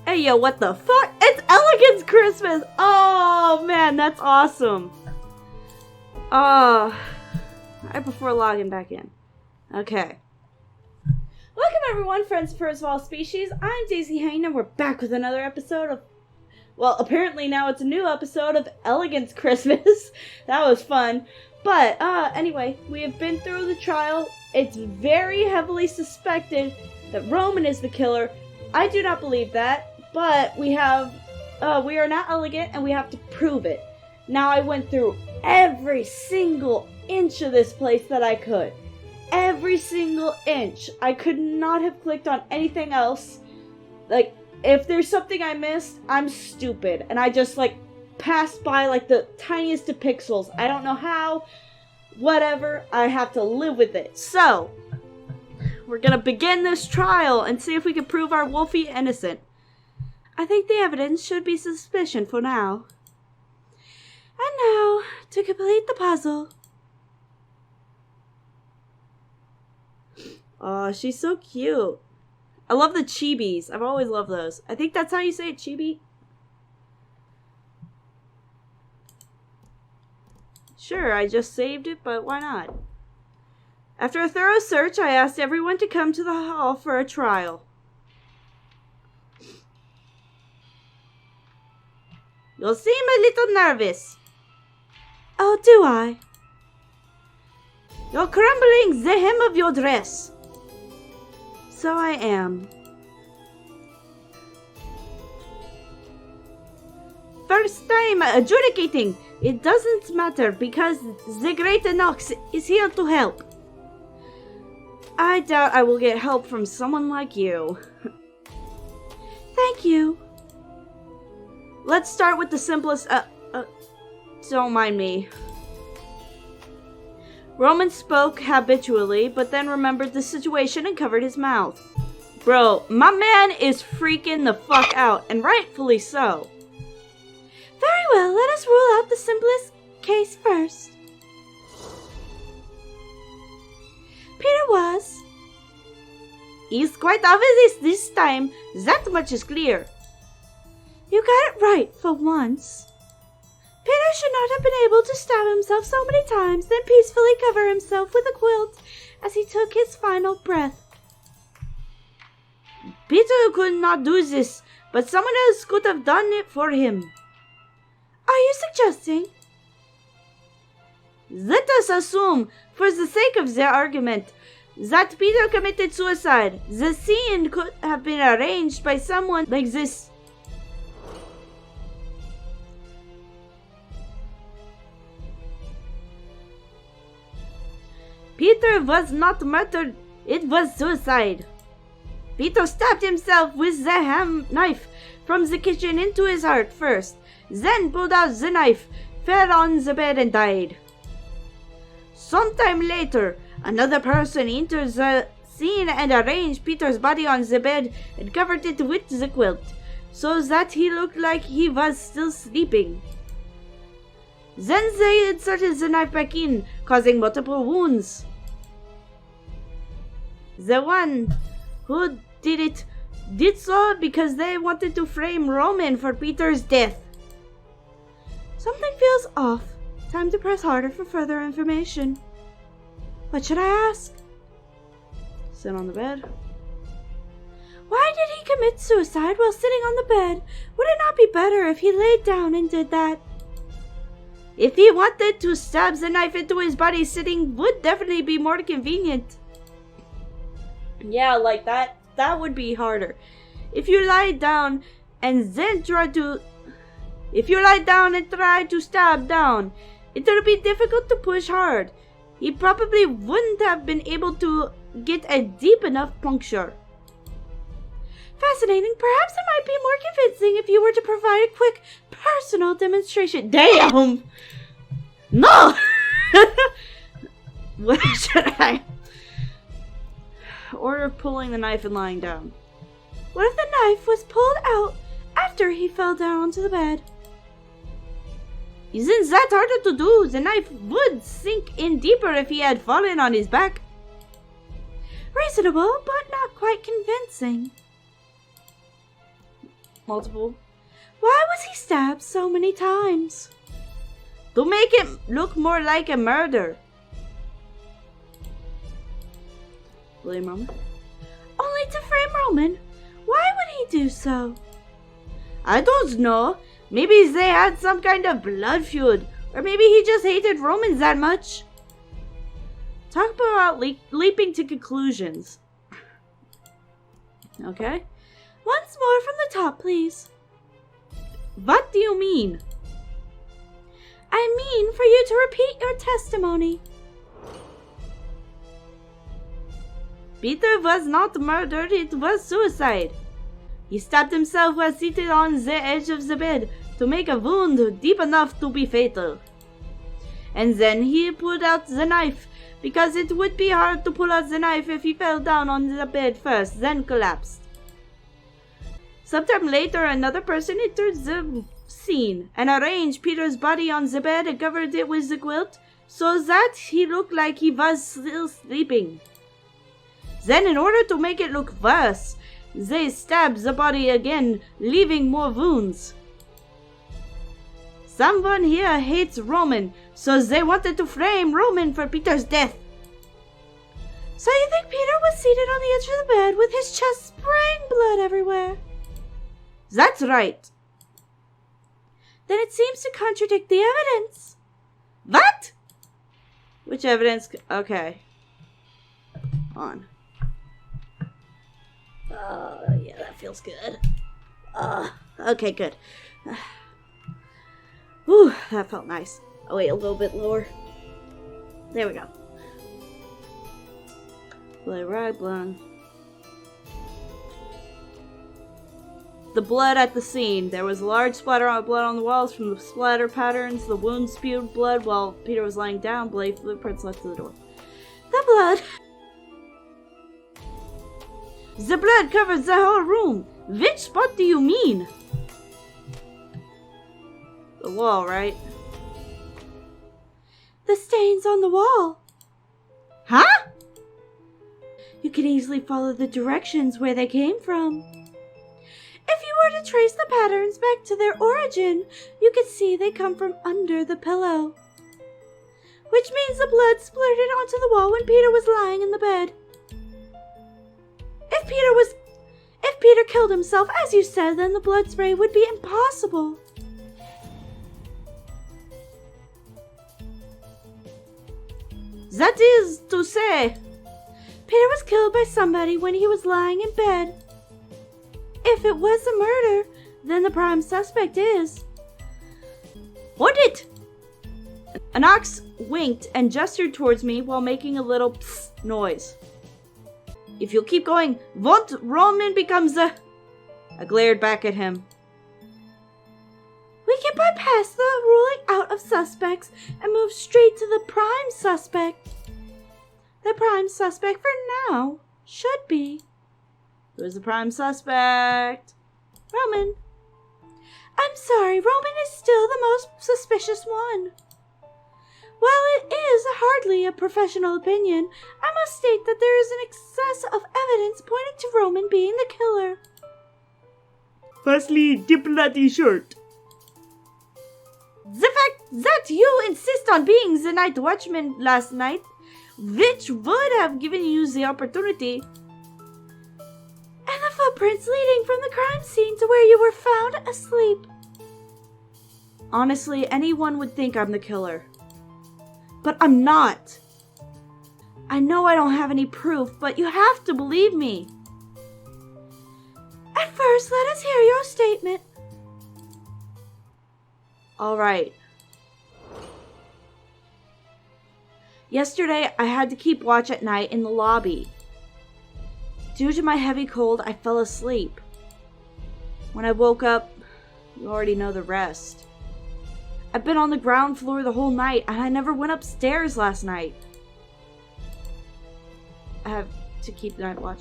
Hey, yo, what the fuck? It's Elegance Christmas! Oh, man, that's awesome. Right before logging back in. Okay. Welcome, everyone, friends of First of All Species. I'm Daisy Hayne, and we're back with another episode of... Well, apparently now it's a new episode of Elegance Christmas. That was fun. But, anyway, we have been through the trial. It's very heavily suspected that Roman is the killer. I do not believe that, but we are not elegant, and we have to prove it. Now, I went through every single inch of this place that I could. Every single inch. I could not have clicked on anything else. Like, if there's something I missed, I'm stupid. And I just, passed by, the tiniest of pixels. I don't know how. Whatever. I have to live with it. So, we're gonna begin this trial and see if we can prove our Wolfie innocent. I think the evidence should be suspicion for now. And now, to complete the puzzle. Oh, she's so cute. I love the chibis. I've always loved those. I think that's how you say it, chibi. Sure, I just saved it, but why not? After a thorough search, I asked everyone to come to the hall for a trial. You seem a little nervous. Oh, do I? You're crumbling the hem of your dress. So I am. First time adjudicating. It doesn't matter because the Great Nox is here to help. I doubt I will get help from someone like you. Thank you. Let's start with the simplest, don't mind me. Roman spoke habitually, but then remembered the situation and covered his mouth. Bro, my man is freaking the fuck out, and rightfully so. Very well, let us rule out the simplest case first. Peter was. He's quite obvious this time, that much is clear. You got it right for once. Peter should not have been able to stab himself so many times, then peacefully cover himself with a quilt as he took his final breath. Peter could not do this, but someone else could have done it for him. Are you suggesting? Let us assume, for the sake of the argument, that Peter committed suicide. The scene could have been arranged by someone like this. Peter was not murdered, it was suicide. Peter stabbed himself with the ham knife from the kitchen into his heart first, then pulled out the knife, fell on the bed and died. Sometime later, another person entered the scene and arranged Peter's body on the bed and covered it with the quilt, so that he looked like he was still sleeping. Then they inserted the knife back in, causing multiple wounds. The one who did it did so because they wanted to frame Roman for Peter's death. Something feels off. Time to press harder for further information. What should I ask? Sit on the bed. Why did he commit suicide while sitting on the bed? Would it not be better if he laid down and did that? If he wanted to stab the knife into his body, sitting would definitely be more convenient. Yeah, that would be harder. If you lie down and try to stab down, it will be difficult to push hard. He probably wouldn't have been able to get a deep enough puncture. Fascinating. Perhaps it might be more convincing if you were to provide a quick personal demonstration. Damn! No! What should I? Order pulling the knife and lying down. What if the knife was pulled out after he fell down onto the bed? Isn't that harder to do? The knife would sink in deeper if he had fallen on his back. Reasonable, but not quite convincing. Multiple. Why was he stabbed so many times? To make it look more like a murder. Blame Roman. Only to frame Roman? Why would he do so? I don't know. Maybe they had some kind of blood feud. Or maybe he just hated Romans that much. Talk about leaping to conclusions. Okay. Once more from the top, please. What do you mean? I mean for you to repeat your testimony. Peter was not murdered, it was suicide. He stabbed himself while seated on the edge of the bed to make a wound deep enough to be fatal. And then he pulled out the knife, because it would be hard to pull out the knife if he fell down on the bed first, then collapsed. Sometime later, another person entered the scene and arranged Peter's body on the bed and covered it with the quilt so that he looked like he was still sleeping. Then, in order to make it look worse, they stabbed the body again, leaving more wounds. Someone here hates Roman, so they wanted to frame Roman for Peter's death. So you think Peter was seated on the edge of the bed with his chest spraying blood everywhere? That's right. Then it seems to contradict the evidence. What? Which evidence? Okay. On. Yeah, that feels good. Okay, good. Whew, that felt nice. Oh, wait, a little bit lower. There we go. Blood, right, blood. The blood at the scene. There was a large splatter of blood on the walls from the splatter patterns. The wound spewed blood while Peter was lying down. Blade footprints led to the door. The blood! The blood covers the whole room. Which spot do you mean? The wall, right? The stains on the wall. Huh? You can easily follow the directions where they came from. If you were to trace the patterns back to their origin, you could see they come from under the pillow. Which means the blood splurted onto the wall when Peter was lying in the bed. If Peter killed himself, as you said, then the blood spray would be impossible. That is to say, Peter was killed by somebody when he was lying in bed. If it was a murder, then the prime suspect is. Hold it! An ox winked and gestured towards me while making a little psst noise. If you keep going, won't Roman becomes a... I glared back at him. We can bypass the ruling out of suspects and move straight to the prime suspect. The prime suspect for now should be... Who's the prime suspect? Roman. I'm sorry, Roman is still the most suspicious one. While it is hardly a professional opinion, I must state that there is an excess of evidence pointing to Roman being the killer. Firstly, the bloody shirt. The fact that you insist on being the night watchman last night, which would have given you the opportunity, and the footprints leading from the crime scene to where you were found asleep. Honestly, anyone would think I'm the killer. But I'm not. I know I don't have any proof, but you have to believe me. At first, let us hear your statement. All right. Yesterday, I had to keep watch at night in the lobby. Due to my heavy cold, I fell asleep. When I woke up, you already know the rest. I've been on the ground floor the whole night, and I never went upstairs last night. I have to keep the night watch.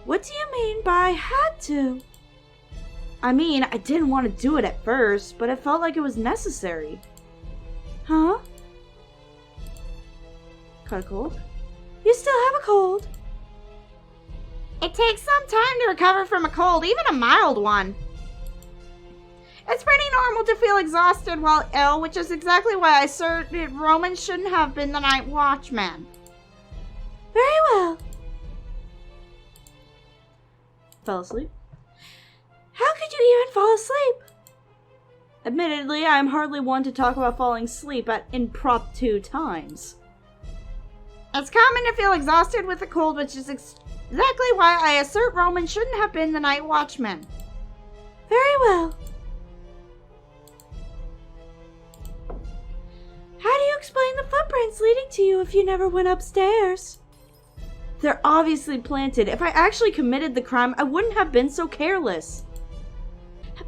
What do you mean by had to? I mean, I didn't want to do it at first, but it felt like it was necessary. Huh? Caught a cold? You still have a cold? It takes some time to recover from a cold, even a mild one. It's pretty normal to feel exhausted while ill, which is exactly why I asserted Roman shouldn't have been the night watchman. Very well. Fell asleep? How could you even fall asleep? Admittedly, I am hardly one to talk about falling asleep at impromptu times. It's common to feel exhausted with a cold, which is exactly why I assert Roman shouldn't have been the night watchman. Very well. How do you explain the footprints leading to you if you never went upstairs? They're obviously planted. If I actually committed the crime, I wouldn't have been so careless.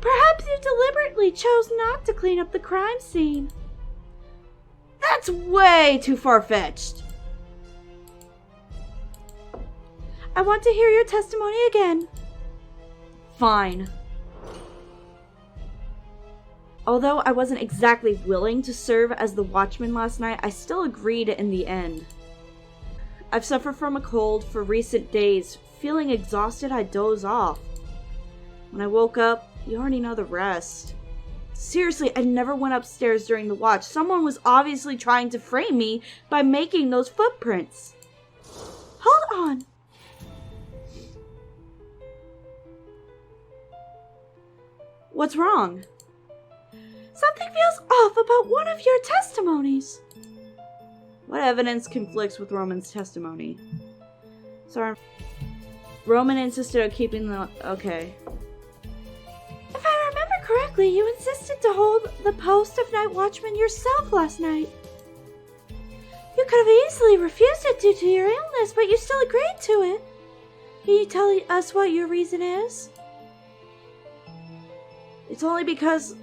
Perhaps you deliberately chose not to clean up the crime scene. That's way too far-fetched. I want to hear your testimony again. Fine. Although I wasn't exactly willing to serve as the watchman last night, I still agreed in the end. I've suffered from a cold for recent days. Feeling exhausted, I doze off. When I woke up, you already know the rest. Seriously, I never went upstairs during the watch. Someone was obviously trying to frame me by making those footprints. Hold on. What's wrong? Something feels off about one of your testimonies. What evidence conflicts with Roman's testimony? Sorry. Roman insisted on keeping the... Okay. If I remember correctly, you insisted to hold the post of night watchman yourself last night. You could have easily refused it due to your illness, but you still agreed to it. Can you tell us what your reason is? It's only because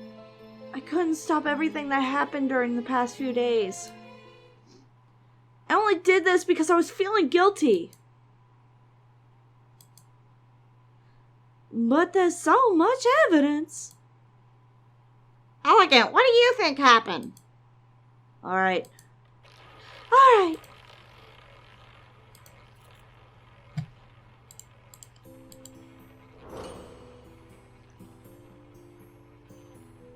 I couldn't stop everything that happened during the past few days. I only did this because I was feeling guilty. But there's so much evidence. Elegant, what do you think happened? Alright.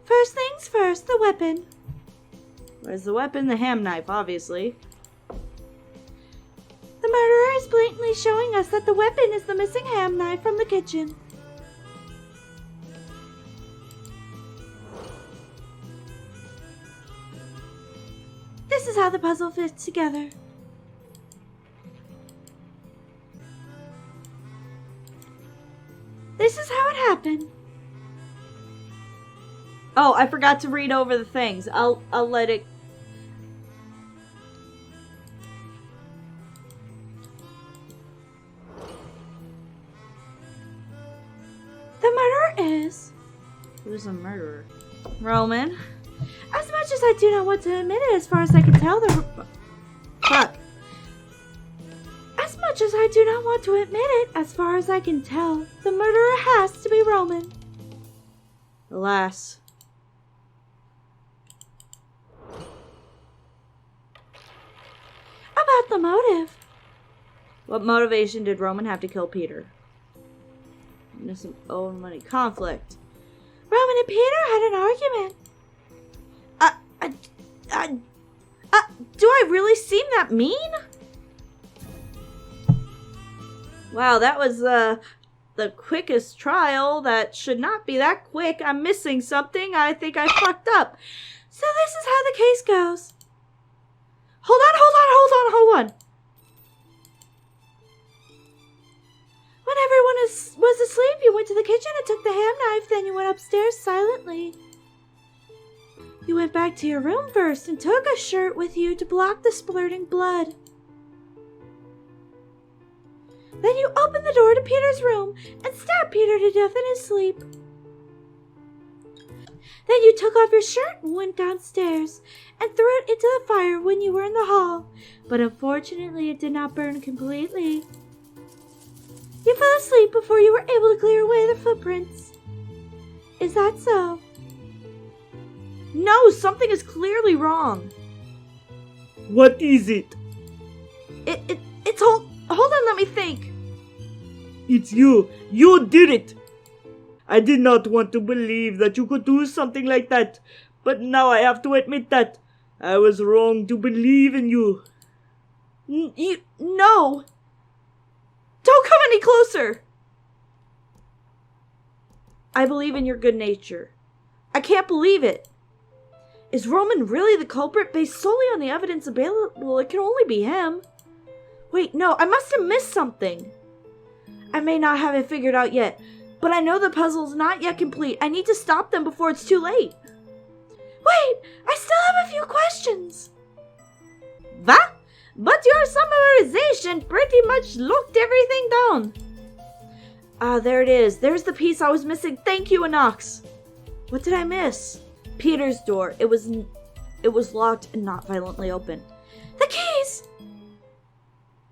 First things first, the weapon. Where's the weapon? The ham knife, obviously. The murderer is blatantly showing us that the weapon is the missing ham knife from the kitchen. This is how the puzzle fits together. This is how it happened. Oh, I forgot to read over the things. I'll let it... The murderer is... Who's the murderer? Roman. As much as I do not want to admit it, as far as I can tell, Fuck. As much as I do not want to admit it, as far as I can tell, the murderer has to be Roman. Alas. About the motive. What motivation did Roman have to kill Peter? Some own money conflict. Roman and Peter had an argument. Do I really seem that mean? Wow, that was the quickest trial. That should not be that quick. I'm missing something. I think I fucked up. So this is how the case goes. Hold on. When everyone was asleep, you went to the kitchen and took the ham knife, then you went upstairs silently. You went back to your room first and took a shirt with you to block the splurting blood. Then you opened the door to Peter's room and stabbed Peter to death in his sleep. Then you took off your shirt and went downstairs and threw it into the fire when you were in the hall, but unfortunately it did not burn completely. You fell asleep before you were able to clear away the footprints. Is that so? No, something is clearly wrong. What is it? It's hold on, let me think. It's you. You did it. I did not want to believe that you could do something like that, but now I have to admit that I was wrong to believe in you. No! Don't come any closer! I believe in your good nature. I can't believe it. Is Roman really the culprit? Based solely on the evidence available, it can only be him. Wait, no, I must have missed something. I may not have it figured out yet, but I know the puzzle's not yet complete. I need to stop them before it's too late. Wait, I still have a few questions. What? But your summarization pretty much locked everything down. Ah, there it is. There's the piece I was missing. Thank you, Inox. What did I miss? Peter's door. It was locked and not violently open. The keys!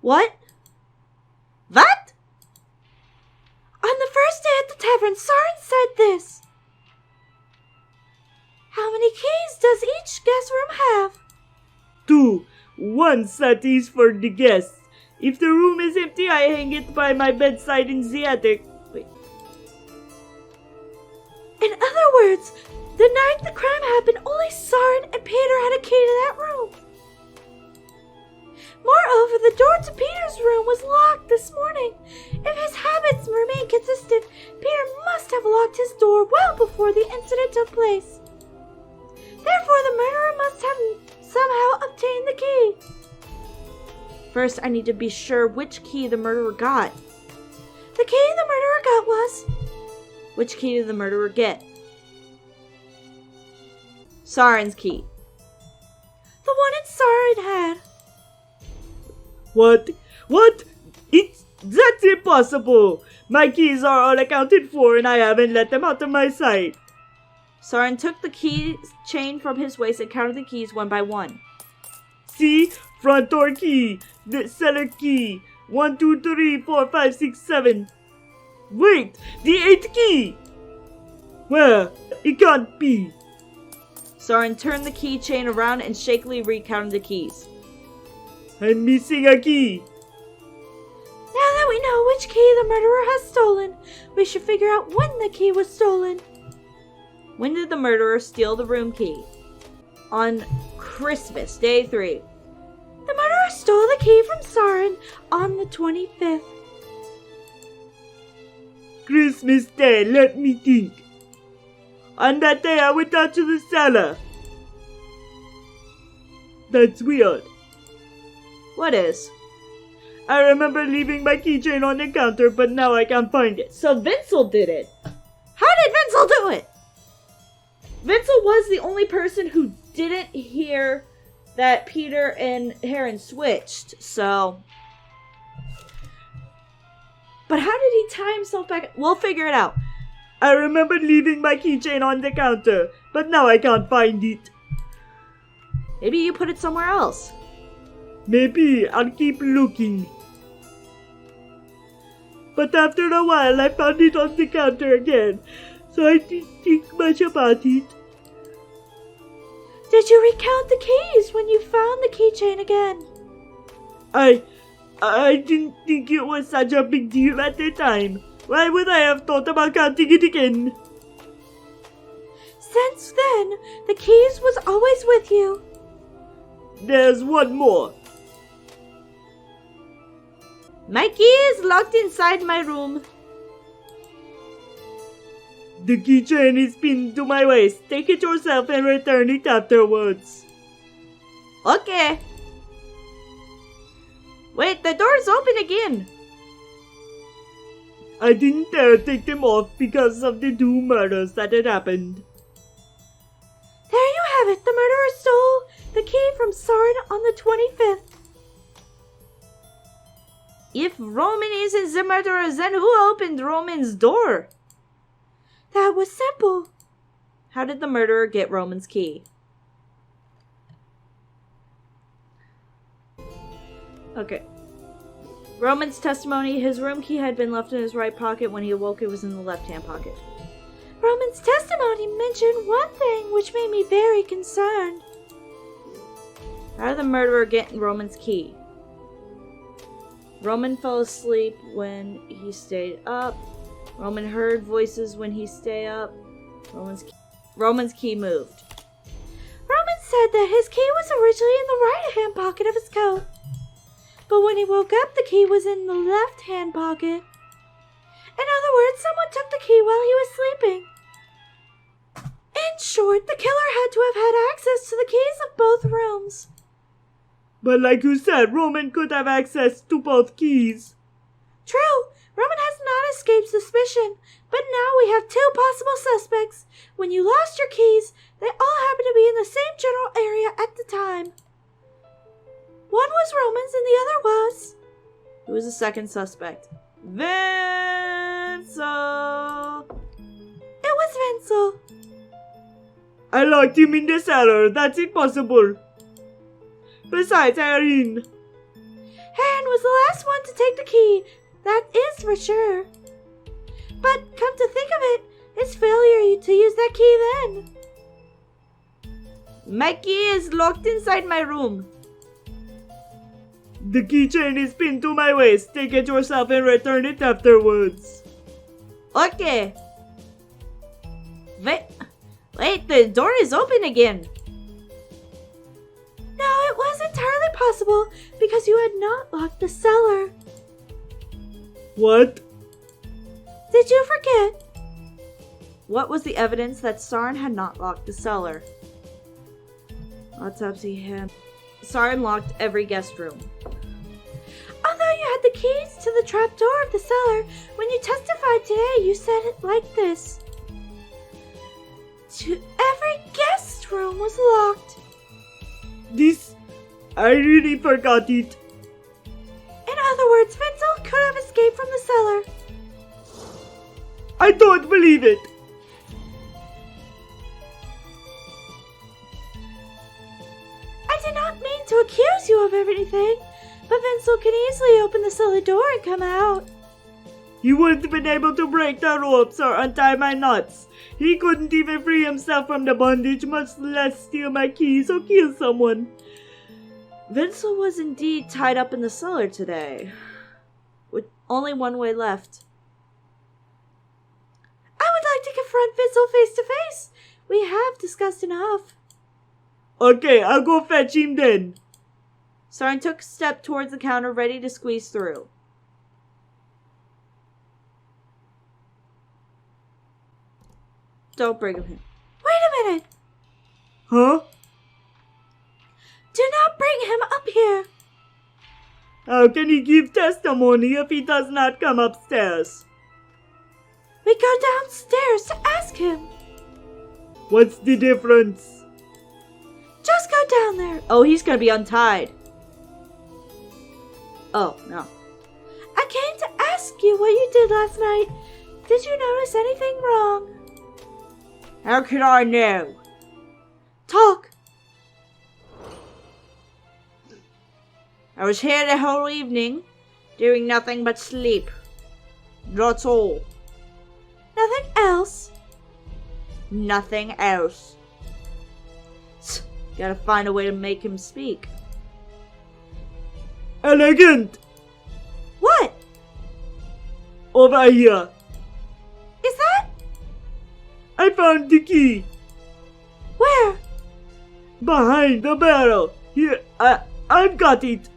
What? What? On the first day at the tavern, Soren said this. How many keys does each guest room have? 2. One set is for the guests. If the room is empty, I hang it by my bedside in the attic. Wait. In other words, the night the crime happened, only Soren and Peter had a key to that room. Moreover, the door to Peter's room was locked this morning. If his habits remain consistent, Peter must have locked his door well before the incident took place. Therefore, the murderer must have somehow obtained the key. First, I need to be sure which key the murderer got. The key the murderer got was... Which key did the murderer get? Soren's key. The one Soren had. What? What? That's impossible! My keys are all accounted for and I haven't let them out of my sight. Soren took the key chain from his waist and counted the keys one by one. See? Front door key. The cellar key. 1, 2, 3, 4, 5, 6, 7. Wait! The 8th key! Where? It can't be. Soren turned the key chain around and shakily recounted the keys. I'm missing a key. Now that we know which key the murderer has stolen, we should figure out when the key was stolen. When did the murderer steal the room key? On Christmas, day 3. The murderer stole the key from Soren on the 25th. Christmas Day, let me think. On that day I went out to the cellar. That's weird. What is? I remember leaving my keychain on the counter, but now I can't find it. So Vincel did it. How did Vincel do it? Vincel was the only person who didn't hear that Peter and Heron switched, so... But how did he tie himself back? We'll figure it out. I remember leaving my keychain on the counter, but now I can't find it. Maybe you put it somewhere else. Maybe I'll keep looking. But after a while I found it on the counter again, so I didn't think much about it. Did you recount the keys when you found the keychain again? I didn't think it was such a big deal at the time. Why would I have thought about counting it again? Since then, the keys was always with you. There's one more. My key is locked inside my room. The keychain is pinned to my waist. Take it yourself and return it afterwards. Okay. Wait, the door's open again. I didn't dare take them off because of the 2 murders that had happened. There you have it. The murderer stole the key from Soren on the 25th. If Roman isn't the murderer, then who opened Roman's door? That was simple. How did the murderer get Roman's key? Okay. Roman's testimony, his room key had been left in his right pocket. When he awoke, it was in the left-hand pocket. Roman's testimony mentioned one thing which made me very concerned. How did the murderer get Roman's key? Roman fell asleep when he stayed up. Roman heard voices when he stayed up. Roman's key moved. Roman said that his key was originally in the right-hand pocket of his coat. But when he woke up, the key was in the left-hand pocket. In other words, someone took the key while he was sleeping. In short, the killer had to have had access to the keys of both rooms. But like you said, Roman could have access to both keys. True, Roman has not escaped suspicion, but now we have two possible suspects. When you lost your keys, they all happened to be in the same general area at the time. One was Roman's and the other was... Who was the second suspect? Vincel! It was Vincel. I locked him in the cellar. That's impossible. Besides, Erin was the last one to take the key. That is for sure. But come to think of it, it's failure to use that key then. My key is locked inside my room. The keychain is pinned to my waist. Take it yourself and return it afterwards. Okay. Wait, the door is open again. No, it was entirely possible because you had not locked the cellar. What? Did you forget? What was the evidence that Sarn had not locked the cellar? Autopsy him. Sarn locked every guest room. Although you had the keys to the trap door of the cellar, when you testified today, you said it like this. Every guest room was locked. I really forgot it. In other words, Vincel could have escaped from the cellar. I don't believe it. I did not mean to accuse you of anything, but Vincel can easily open the cellar door and come out. He wouldn't have been able to break the ropes or untie my knots. He couldn't even free himself from the bondage, much less steal my keys or kill someone. Vincel was indeed tied up in the cellar today, with only one way left. I would like to confront Vincel face to face. We have discussed enough. Okay, I'll go fetch him then. Sarn took a step towards the counter, ready to squeeze through. Don't bring him here. Wait a minute. Huh? Do not bring him up here. How can he give testimony if he does not come upstairs? We go downstairs to ask him. What's the difference? Just go down there. Oh, he's gonna be untied. Oh, no. I came to ask you what you did last night. Did you notice anything wrong? How could I know? Talk. I was here the whole evening, doing nothing but sleep. That's all. Nothing else? Nothing else. Gotta find a way to make him speak. Elegant! What? Over here. Is that? I found the key. Where? Behind the barrel. Here, I've got it.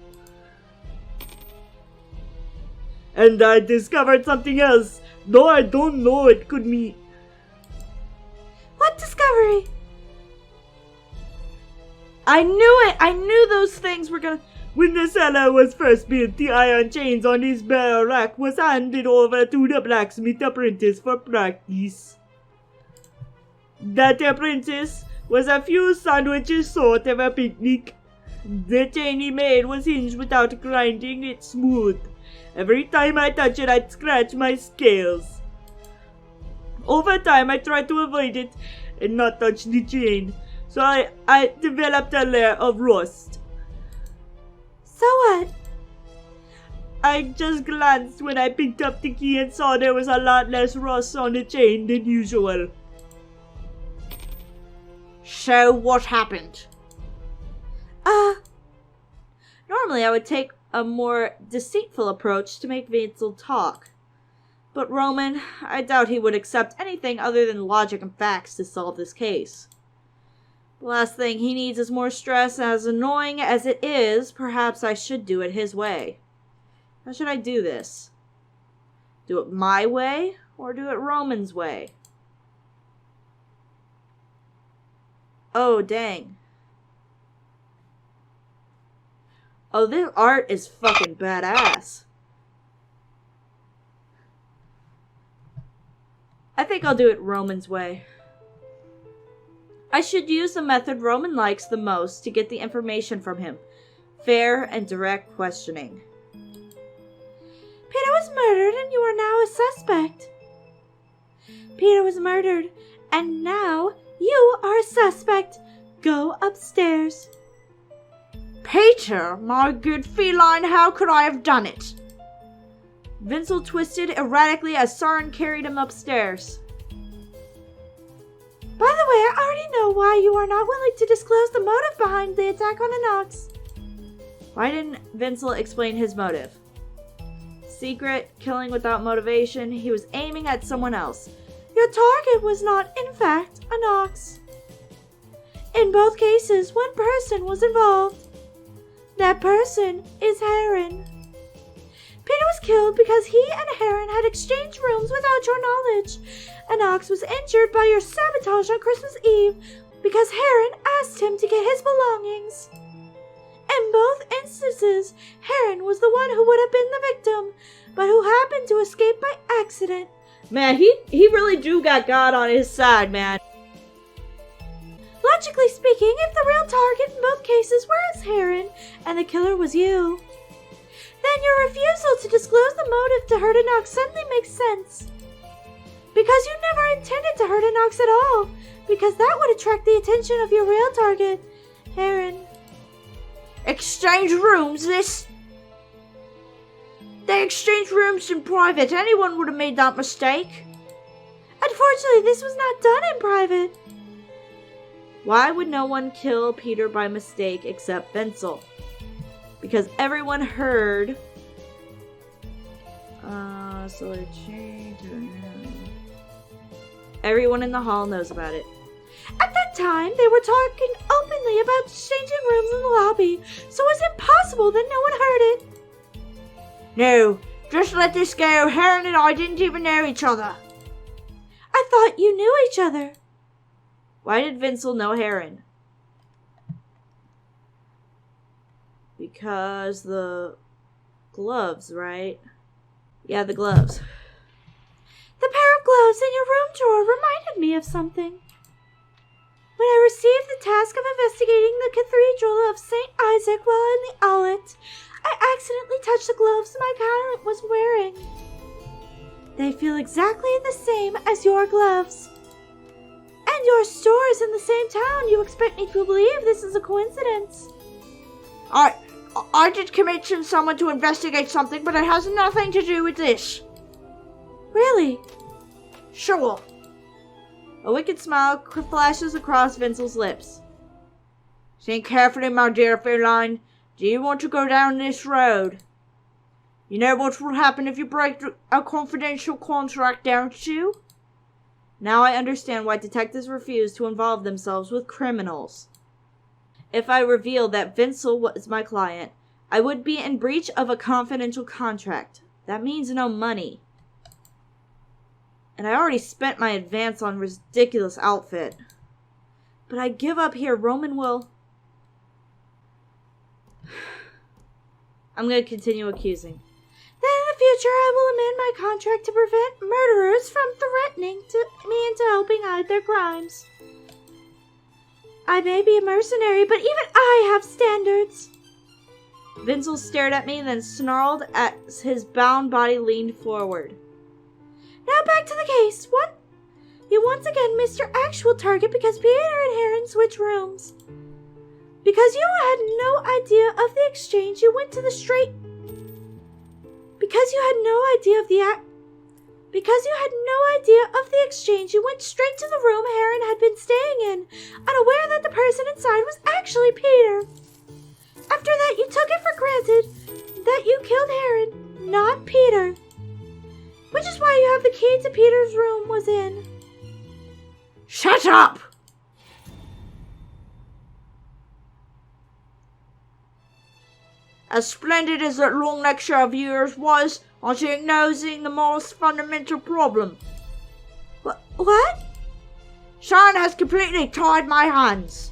And I discovered something else, though I don't know it could be. What discovery? I knew it! I knew those things were gonna... When the cellar was first built, the iron chains on his barrel rack was handed over to the blacksmith apprentice for practice. That apprentice was a few sandwiches short of a picnic. The chain he made was hinged without grinding it smooth. Every time I touch it, I'd scratch my scales. Over time, I tried to avoid it and not touch the chain, so I developed a layer of rust. So what? I just glanced when I picked up the key and saw there was a lot less rust on the chain than usual. So what happened? Normally I would take a more deceitful approach to make Vincel talk. But Roman, I doubt he would accept anything other than logic and facts to solve this case. The last thing he needs is more stress, and as annoying as it is, perhaps I should do it his way. How should I do this? Do it my way, or do it Roman's way? Oh, dang. Oh, this art is fucking badass. I think I'll do it Roman's way. I should use the method Roman likes the most to get the information from him. Fair and direct questioning. Peter was murdered and you are now a suspect. Peter was murdered and now you are a suspect. Go upstairs. Peter, my good feline, how could I have done it? Vincel twisted erratically as Sarin carried him upstairs. By the way, I already know why you are not willing to disclose the motive behind the attack on Inox. Why didn't Vincel explain his motive? Secret, killing without motivation, he was aiming at someone else. Your target was not, in fact, Inox. In both cases, one person was involved. That person is Heron. Peter was killed because he and Heron had exchanged rooms without your knowledge. Inox was injured by your sabotage on Christmas Eve because Heron asked him to get his belongings. In both instances, Heron was the one who would have been the victim, but who happened to escape by accident. Man, he really do got God on his side, man. Logically speaking, if the real target in both cases was Heron and the killer was you, then your refusal to disclose the motive to hurt Inox suddenly makes sense. Because you never intended to hurt Inox at all, because that would attract the attention of your real target, Heron. Exchange rooms, They exchanged rooms in private. Anyone would have made that mistake. Unfortunately, this was not done in private. Why would no one kill Peter by mistake except Vincel? Because everyone heard. So it changed. Everyone in the hall knows about it. At that time, they were talking openly about exchanging rooms in the lobby, so it was impossible that no one heard it. No, just let this go. Heron and I didn't even know each other. I thought you knew each other. Why did Vincel know Heron? Because the gloves, right? Yeah, the gloves. The pair of gloves in your room drawer reminded me of something. When I received the task of investigating the Cathedral of St. Isaac while in the Owlet, I accidentally touched the gloves my client was wearing. They feel exactly the same as your gloves. And your store is in the same town. You expect me to believe this is a coincidence? I did commission someone to investigate something, but it has nothing to do with this. Really? Sure. A wicked smile flashes across Vincel's lips. Think carefully, my dear feline. Do you want to go down this road? You know what will happen if you break a confidential contract, don't you? Now I understand why detectives refuse to involve themselves with criminals. If I reveal that Vincel was my client, I would be in breach of a confidential contract. That means no money. And I already spent my advance on ridiculous outfit. But I give up here. Roman will... I'm going to continue accusing. Then in the future I will amend my contract to prevent murderers from threatening me into helping hide their crimes. I may be a mercenary, but even I have standards. Vincel stared at me, then snarled as his bound body leaned forward. Now back to the case. You once again missed your actual target because Peter and Heron switched rooms. Because you had no idea of the exchange, you went to the straight... Because you had no idea of the exchange, you went straight to the room Heron had been staying in, unaware that the person inside was actually Peter. After that, you took it for granted that you killed Heron, not Peter. Which is why you have the key to Peter's room was in. Shut up! As splendid as that long lecture of yours was, on diagnosing the most fundamental problem. What? Sharon has completely tied my hands.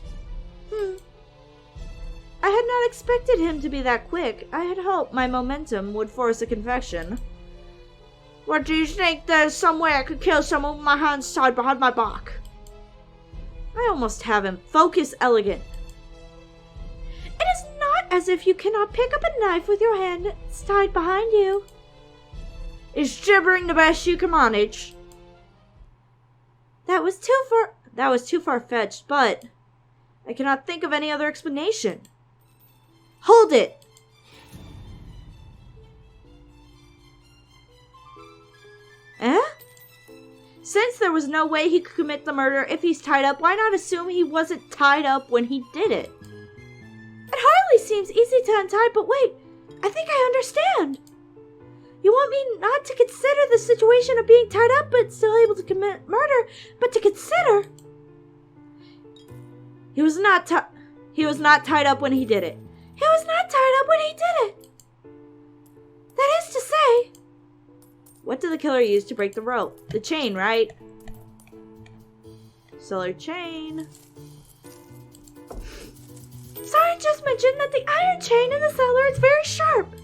I had not expected him to be that quick. I had hoped my momentum would force a confession. What, do you think there's some way I could kill someone with my hands tied behind my back? I almost have him. Focus, Elegant. It is not as if you cannot pick up a knife with your hands tied behind you. Is gibbering the best you can manage? That was too far-fetched, but I cannot think of any other explanation. Hold it! Eh? Since there was no way he could commit the murder if he's tied up, why not assume he wasn't tied up when he did it? It hardly seems easy to untie, but wait, I think I understand. You want me not to consider the situation of being tied up but still able to commit murder, but to consider... He was not tied up when he did it. He was not tied up when he did it. That is to say... What did the killer use to break the rope? The chain, right? Cellar chain. Siren just mentioned that the iron chain in the cellar is very sharp.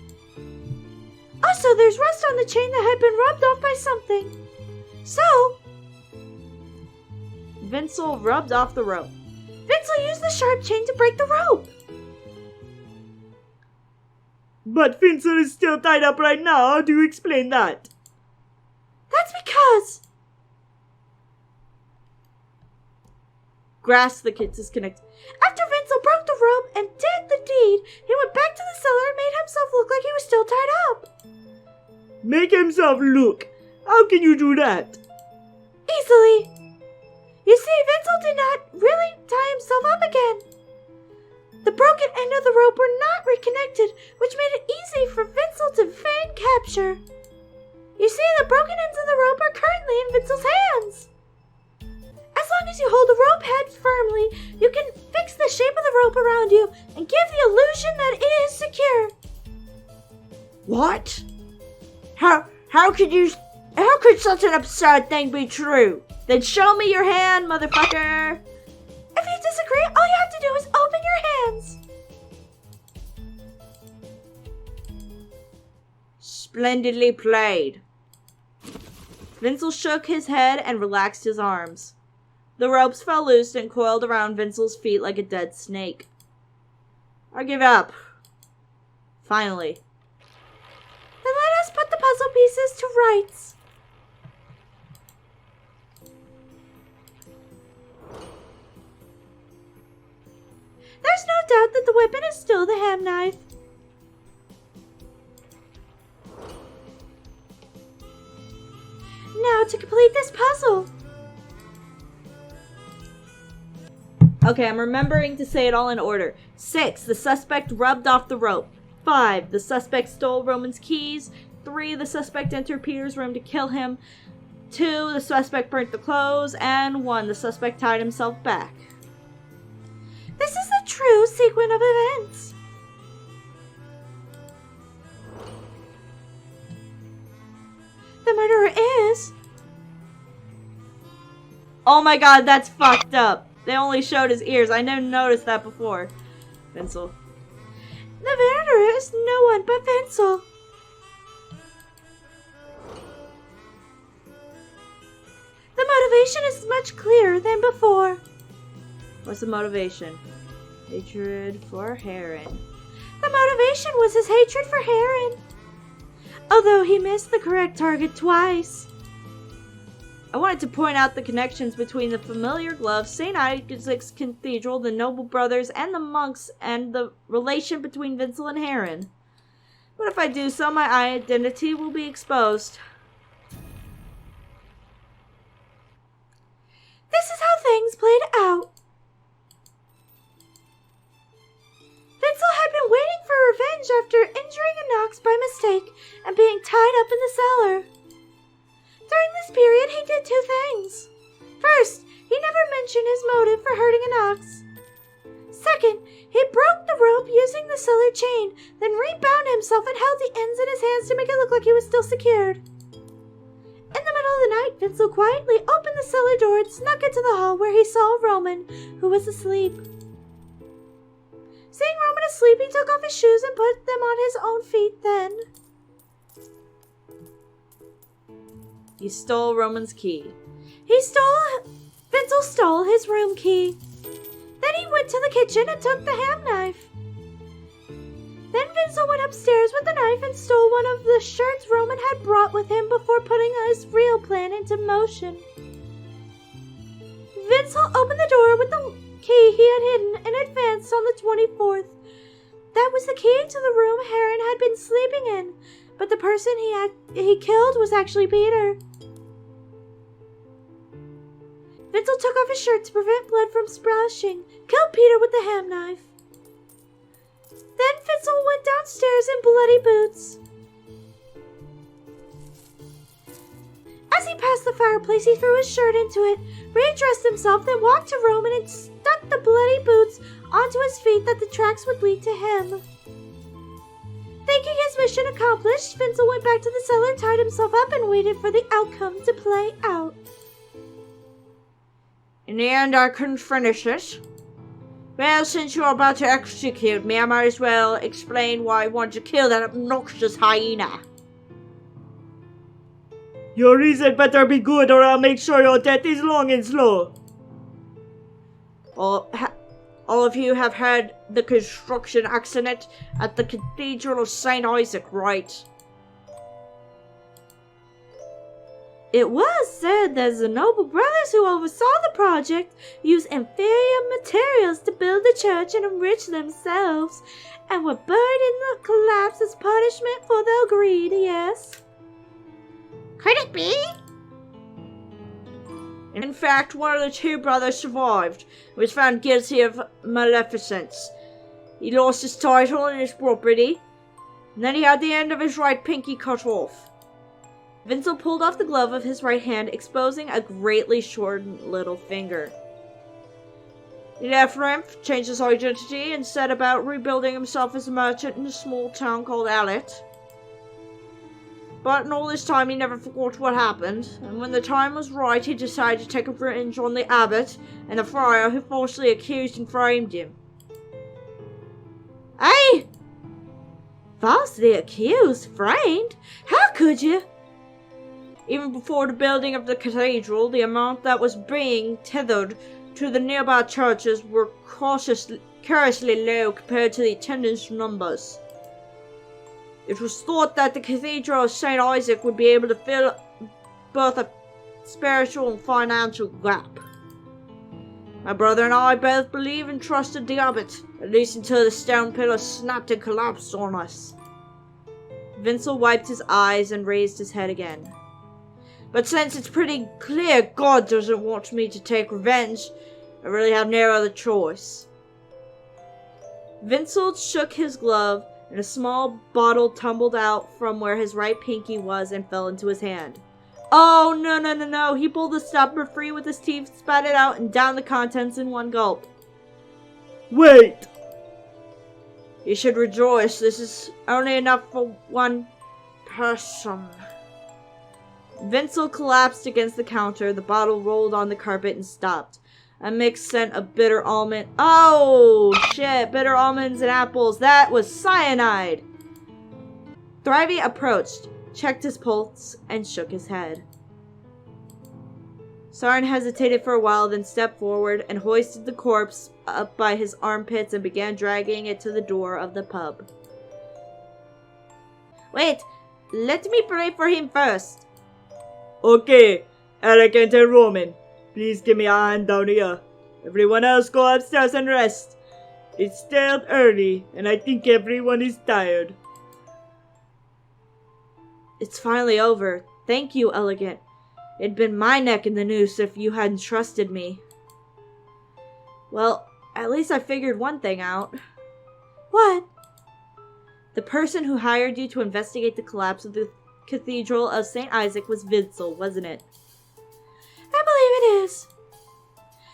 Also, there's rust on the chain that had been rubbed off by something. So... Vincel rubbed off the rope. Vincel used the sharp chain to break the rope. But Vincel is still tied up right now. How do you explain that? That's because... Grasp the kid disconnect. After Vincel broke the rope and did the deed, he went back to the cellar and made himself look like he was still tied up. Make himself look. How can you do that? Easily. You see, Vincel did not really tie himself up again. The broken end of the rope were not reconnected, which made it easy for Vincel to feign capture. You see, the broken ends of the rope are currently in Vincel's hands. As long as you hold the rope head firmly, you can fix the shape of the rope around you and give the illusion that it is secure. What? How could such an absurd thing be true? Then show me your hand, motherfucker! If you disagree, all you have to do is open your hands. Splendidly played. Vincel shook his head and relaxed his arms. The ropes fell loose and coiled around Vincel's feet like a dead snake. I give up. Finally. Then let us put the puzzle pieces to rights. There's no doubt that the weapon is still the ham knife. Now to complete this puzzle. Okay, I'm remembering to say it all in order. 6. The suspect rubbed off the rope. 5. The suspect stole Roman's keys. 3. The suspect entered Peter's room to kill him. 2. The suspect burnt the clothes. And 1. The suspect tied himself back. This is the true sequence of events. The murderer is... Oh my god, that's fucked up. They only showed his ears. I never noticed that before. Vincel. The murderer is no one but Vincel. The motivation is much clearer than before. What's the motivation? Hatred for Heron. The motivation was his hatred for Heron. Although he missed the correct target twice. I wanted to point out the connections between the familiar glove, St. Isaac's Cathedral, the Noble Brothers, and the monks, and the relation between Vincel and Heron. But if I do so, my identity will be exposed. This is how things played out. Vincel had been waiting for revenge after injuring a question his motive for hurting an ox. Second, he broke the rope using the cellar chain, then rebound himself and held the ends in his hands to make it look like he was still secured. In the middle of the night, Vincel quietly opened the cellar door and snuck into the hall where he saw Roman, who was asleep. Seeing Roman asleep, he took off his shoes and put them on his own feet. Then he stole Roman's key. Vincel stole his room key. Then he went to the kitchen and took the ham knife. Then Vincel went upstairs with the knife and stole one of the shirts Roman had brought with him before putting his real plan into motion. Vincel opened the door with the key he had hidden and advanced on the 24th. That was the key to the room Heron had been sleeping in, but the person he killed was actually Peter. Vincel took off his shirt to prevent blood from splashing, killed Peter with the ham knife. Then Vincel went downstairs in bloody boots. As he passed the fireplace, he threw his shirt into it, readjusted himself, then walked to Roman and stuck the bloody boots onto his feet that the tracks would lead to him. Thinking his mission accomplished, Vincel went back to the cellar, tied himself up, and waited for the outcome to play out. In the end, I couldn't finish it. Well, since you're about to execute me, I might as well explain why I wanted to kill that obnoxious hyena. Your reason better be good or I'll make sure your death is long and slow. All of you have heard the construction accident at the Cathedral of St. Isaac, right? It was said that the noble brothers who oversaw the project used inferior materials to build the church and enrich themselves, and were buried in the collapse as punishment for their greed, yes. Could it be? In fact, one of the two brothers survived and was found guilty of maleficence. He lost his title and his property, and then he had the end of his right pinky cut off. Vincel pulled off the glove of his right hand, exposing a greatly shortened little finger. He left Remph, changed his identity, and set about rebuilding himself as a merchant in a small town called Alet. But in all this time he never forgot what happened, and when the time was right he decided to take revenge on the abbot and the friar who falsely accused and framed him. Hey! Falsely accused? Framed? How could you? Even before the building of the cathedral, the amount that was being tethered to the nearby churches were curiously low compared to the attendance numbers. It was thought that the Cathedral of St. Isaac would be able to fill both a spiritual and financial gap. My brother and I both believed and trusted the abbot, at least until the stone pillar snapped and collapsed on us. Vincel wiped his eyes and raised his head again. But since it's pretty clear God doesn't want me to take revenge, I really have no other choice. Vincel shook his glove, and a small bottle tumbled out from where his right pinky was and fell into his hand. Oh, no. He pulled the stopper free with his teeth, spat it out, and downed the contents in one gulp. Wait! You should rejoice. This is only enough for one person. Vincel collapsed against the counter. The bottle rolled on the carpet and stopped. A mixed scent of bitter almond. Oh, shit. Bitter almonds and apples. That was cyanide. Thrivey approached, checked his pulse, and shook his head. Sarn hesitated for a while, then stepped forward and hoisted the corpse up by his armpits and began dragging it to the door of the pub. Wait, let me pray for him first. Okay, Elegant and Roman, please give me a hand down here. Everyone else go upstairs and rest. It's still early, and I think everyone is tired. It's finally over. Thank you, Elegant. It'd been my neck in the noose if you hadn't trusted me. Well, at least I figured one thing out. What? The person who hired you to investigate the collapse of the Cathedral of St. Isaac was Vincel, wasn't it? I believe it is.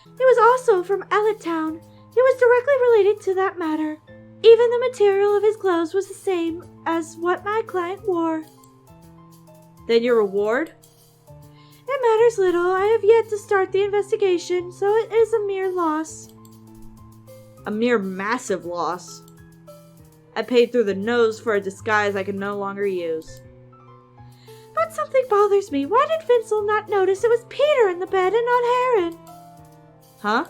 He was also from Town. He was directly related to that matter. Even the material of his clothes was the same as what my client wore. Then your reward? It matters little. I have yet to start the investigation, so it is a mere loss. A mere massive loss. I paid through the nose for a disguise I could no longer use. But something bothers me. Why did Vincel not notice it was Peter in the bed and not Heron? Huh?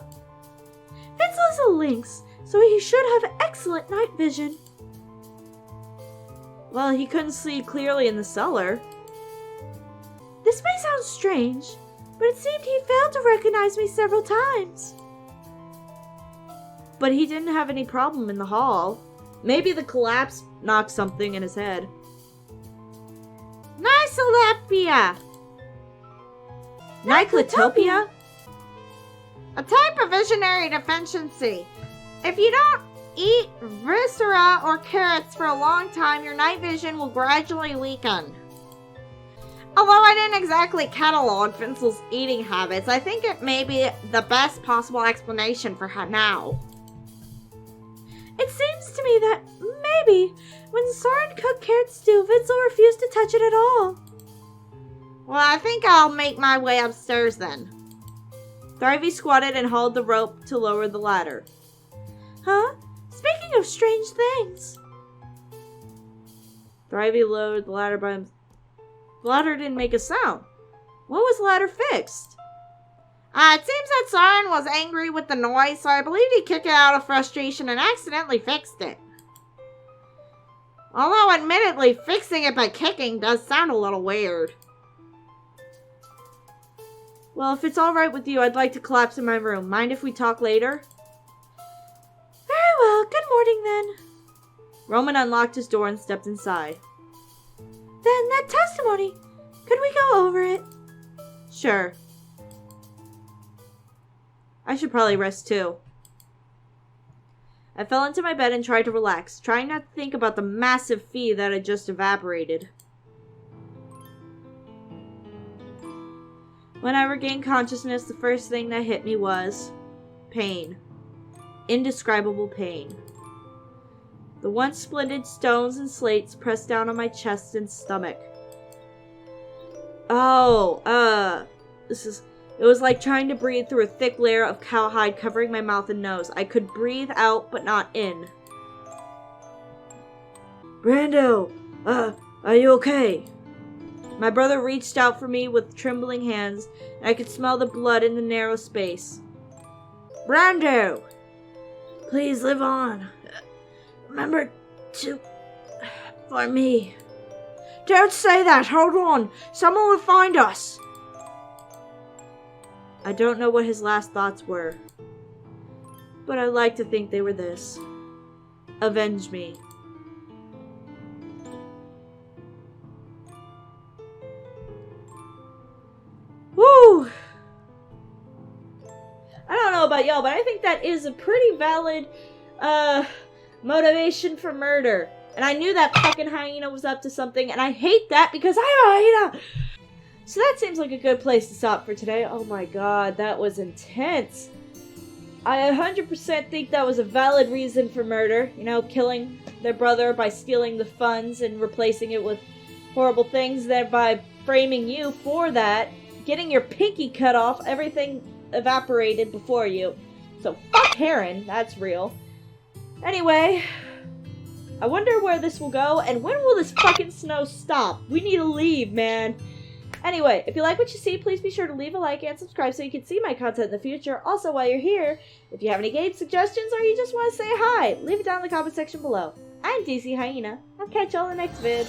Vincel is a lynx, so he should have excellent night vision. Well, he couldn't see clearly in the cellar. This may sound strange, but it seemed he failed to recognize me several times. But he didn't have any problem in the hall. Maybe the collapse knocked something in his head. Nyctalopia. Nyctalopia? A type of visionary deficiency. If you don't eat viscera or carrots for a long time, your night vision will gradually weaken. Although I didn't exactly catalog Vincel's eating habits, I think it may be the best possible explanation for her now. It seems to me that maybe when Soren cooked carrot stew, Vincel refused to touch it at all. Well, I think I'll make my way upstairs then. Thrivey squatted and hauled the rope to lower the ladder. Huh? Speaking of strange things. Thrivey lowered the ladder by himself. The ladder didn't make a sound. When was the ladder fixed? It seems that Soren was angry with the noise, so I believe he kicked it out of frustration and accidentally fixed it. Although, admittedly, fixing it by kicking does sound a little weird. Well, if it's alright with you, I'd like to collapse in my room. Mind if we talk later? Very well. Good morning, then. Roman unlocked his door and stepped inside. Then, that testimony. Could we go over it? Sure. I should probably rest too. I fell into my bed and tried to relax, trying not to think about the massive fee that had just evaporated. When I regained consciousness, the first thing that hit me was pain. Indescribable pain. The once splendid stones and slates pressed down on my chest and stomach. It was like trying to breathe through a thick layer of cowhide covering my mouth and nose. I could breathe out, but not in. Brando, are you okay? My brother reached out for me with trembling hands, and I could smell the blood in the narrow space. Brando! Please live on. Remember to... for me. Don't say that! Hold on! Someone will find us! I don't know what his last thoughts were, but I like to think they were this. Avenge me. Woo! I don't know about y'all, but I think that is a pretty valid, motivation for murder. And I knew that fucking hyena was up to something, and I hate that because I'm a hyena! So that seems like a good place to stop for today. Oh my god, that was intense. I 100% think that was a valid reason for murder. You know, killing their brother by stealing the funds and replacing it with horrible things, thereby framing you for that. Getting your pinky cut off, everything evaporated before you. So fuck Heron, that's real. Anyway, I wonder where this will go, and when will this fucking snow stop? We need to leave, man. Anyway, if you like what you see, please be sure to leave a like and subscribe so you can see my content in the future. Also, while you're here, if you have any game suggestions or you just want to say hi, leave it down in the comment section below. I'm DC Hyena. I'll catch y'all in the next vid.